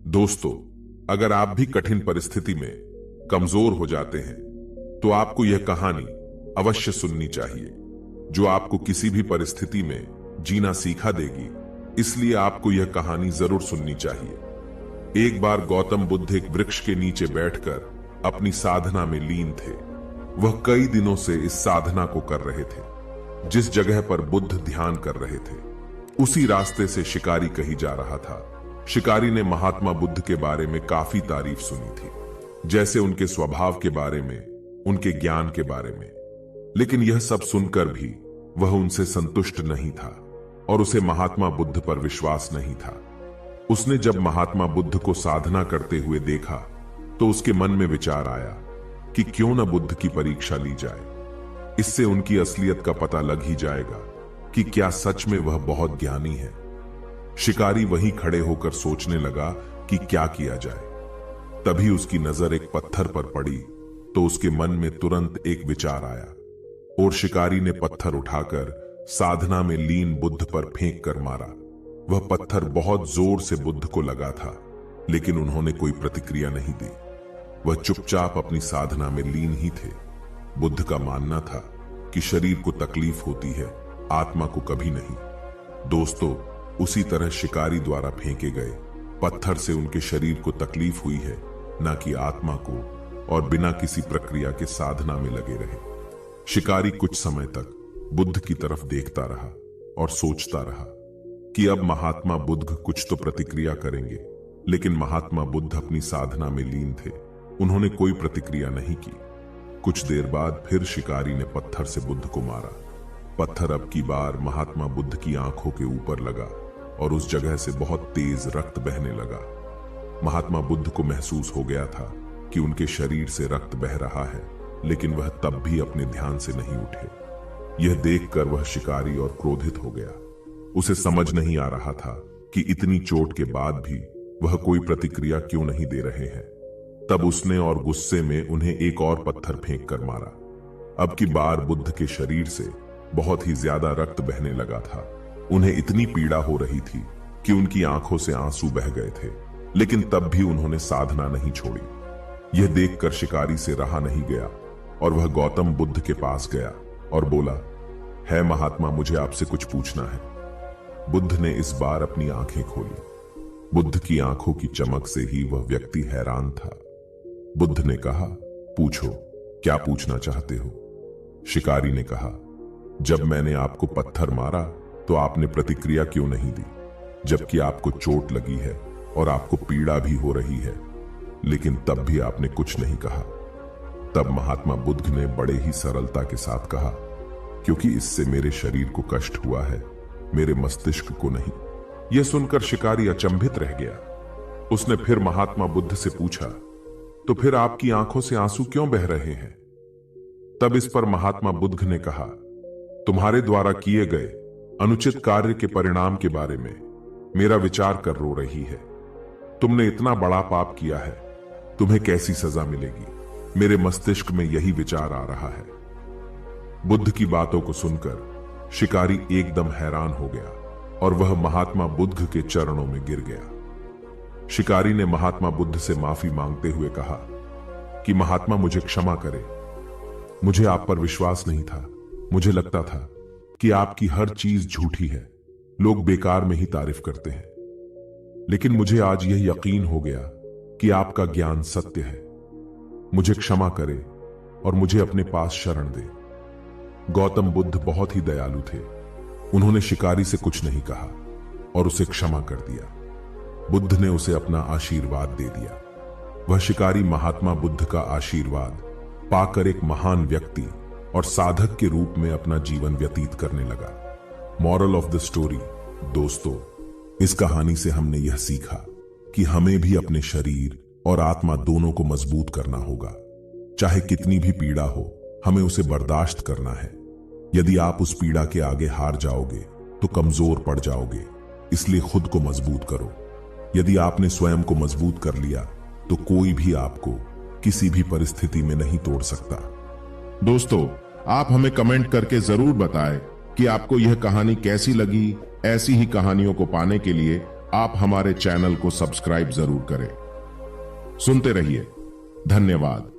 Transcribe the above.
दोस्तों, अगर आप भी कठिन परिस्थिति में कमजोर हो जाते हैं तो आपको यह कहानी अवश्य सुननी चाहिए, जो आपको किसी भी परिस्थिति में जीना सीखा देगी। इसलिए आपको यह कहानी जरूर सुननी चाहिए। एक बार गौतम बुद्ध एक वृक्ष के नीचे बैठकर अपनी साधना में लीन थे। वह कई दिनों से इस साधना को कर रहे थे। जिस जगह पर बुद्ध ध्यान कर रहे थे, उसी रास्ते से शिकारी कहीं जा रहा था। शिकारी ने महात्मा बुद्ध के बारे में काफी तारीफ सुनी थी, जैसे उनके स्वभाव के बारे में, उनके ज्ञान के बारे में। लेकिन यह सब सुनकर भी वह उनसे संतुष्ट नहीं था और उसे महात्मा बुद्ध पर विश्वास नहीं था। उसने जब महात्मा बुद्ध को साधना करते हुए देखा तो उसके मन में विचार आया कि क्यों न बुद्ध की परीक्षा ली जाए। इससे उनकी असलियत का पता लग ही जाएगा कि क्या सच में वह बहुत ज्ञानी है। शिकारी वहीं खड़े होकर सोचने लगा कि क्या किया जाए। तभी उसकी नजर एक पत्थर पर पड़ी तो उसके मन में तुरंत एक विचार आया और शिकारी ने पत्थर उठाकर साधना में लीन बुद्ध पर फेंक कर मारा। वह पत्थर बहुत जोर से बुद्ध को लगा था, लेकिन उन्होंने कोई प्रतिक्रिया नहीं दी। वह चुपचाप अपनी साधना में लीन ही थे। बुद्ध का मानना था कि शरीर को तकलीफ होती है, आत्मा को कभी नहीं। दोस्तों, उसी तरह शिकारी द्वारा फेंके गए पत्थर से उनके शरीर को तकलीफ हुई है, न कि आत्मा को, और बिना किसी प्रक्रिया के साधना में लगे रहे। शिकारी कुछ समय तक बुद्ध की तरफ देखता रहा और सोचता रहा कि अब महात्मा बुद्ध कुछ तो प्रतिक्रिया करेंगे। लेकिन महात्मा बुद्ध अपनी साधना में लीन थे। उन्होंने कोई प्रतिक्रिया नहीं की। कुछ देर बाद फिर शिकारी ने पत्थर से बुद्ध को मारा। पत्थर अब की बार महात्मा बुद्ध की आंखों के ऊपर लगा और उस जगह से बहुत तेज रक्त बहने लगा। महात्मा बुद्ध को महसूस हो गया था कि उनके शरीर से रक्त बह रहा है, लेकिन वह तब भी अपने ध्यान से नहीं उठे। यह देखकर वह शिकारी और क्रोधित हो गया। उसे समझ नहीं आ रहा था कि इतनी चोट के बाद भी वह कोई प्रतिक्रिया क्यों नहीं दे रहे हैं। तब उसने और गुस्से में उन्हें एक और पत्थर फेंक कर मारा। अब की बार बुद्ध के शरीर से बहुत ही ज्यादा रक्त बहने लगा था। उन्हें इतनी पीड़ा हो रही थी कि उनकी आंखों से आंसू बह गए थे, लेकिन तब भी उन्होंने साधना नहीं छोड़ी। यह देखकर शिकारी से रहा नहीं गया और वह गौतम बुद्ध के पास गया और बोला, है महात्मा, मुझे आपसे कुछ पूछना है। बुद्ध ने इस बार अपनी आंखें खोली। बुद्ध की आंखों की चमक से ही वह व्यक्ति हैरान था। बुद्ध ने कहा, पूछो, क्या पूछना चाहते हो? शिकारी ने कहा, जब मैंने आपको पत्थर मारा तो आपने प्रतिक्रिया क्यों नहीं दी, जबकि आपको चोट लगी है और आपको पीड़ा भी हो रही है, लेकिन तब भी आपने कुछ नहीं कहा। तब महात्मा बुद्ध ने बड़े ही सरलता के साथ कहा, क्योंकि इससे मेरे शरीर को कष्ट हुआ है, मेरे मस्तिष्क को नहीं। यह सुनकर शिकारी अचंभित रह गया। उसने फिर महात्मा बुद्ध से पूछा, तो फिर आपकी आंखों से आंसू क्यों बह रहे हैं? तब इस पर महात्मा बुद्ध ने कहा, तुम्हारे द्वारा किए गए अनुचित कार्य के परिणाम के बारे में मेरा विचार कर रो रही है। तुमने इतना बड़ा पाप किया है, तुम्हें कैसी सजा मिलेगी? मेरे मस्तिष्क में यही विचार आ रहा है। बुद्ध की बातों को सुनकर शिकारी एकदम हैरान हो गया और वह महात्मा बुद्ध के चरणों में गिर गया। शिकारी ने महात्मा बुद्ध से माफी मांगते हुए कहा कि महात्मा, मुझे क्षमा करें। मुझे आप पर विश्वास नहीं था। मुझे लगता था कि आपकी हर चीज झूठी है, लोग बेकार में ही तारीफ करते हैं। लेकिन मुझे आज यह यकीन हो गया कि आपका ज्ञान सत्य है। मुझे क्षमा करें और मुझे अपने पास शरण दे। गौतम बुद्ध बहुत ही दयालु थे। उन्होंने शिकारी से कुछ नहीं कहा और उसे क्षमा कर दिया। बुद्ध ने उसे अपना आशीर्वाद दे दिया। वह शिकारी महात्मा बुद्ध का आशीर्वाद पाकर एक महान व्यक्ति और साधक के रूप में अपना जीवन व्यतीत करने लगा। मॉरल ऑफ द स्टोरी, दोस्तों, इस कहानी से हमने यह सीखा कि हमें भी अपने शरीर और आत्मा दोनों को मजबूत करना होगा। चाहे कितनी भी पीड़ा हो, हमें उसे बर्दाश्त करना है। यदि आप उस पीड़ा के आगे हार जाओगे तो कमजोर पड़ जाओगे। इसलिए खुद को मजबूत करो। यदि आपने स्वयं को मजबूत कर लिया तो कोई भी आपको किसी भी परिस्थिति में नहीं तोड़ सकता। दोस्तों, आप हमें कमेंट करके जरूर बताएं कि आपको यह कहानी कैसी लगी। ऐसी ही कहानियों को पाने के लिए आप हमारे चैनल को सब्सक्राइब जरूर करें। सुनते रहिए। धन्यवाद।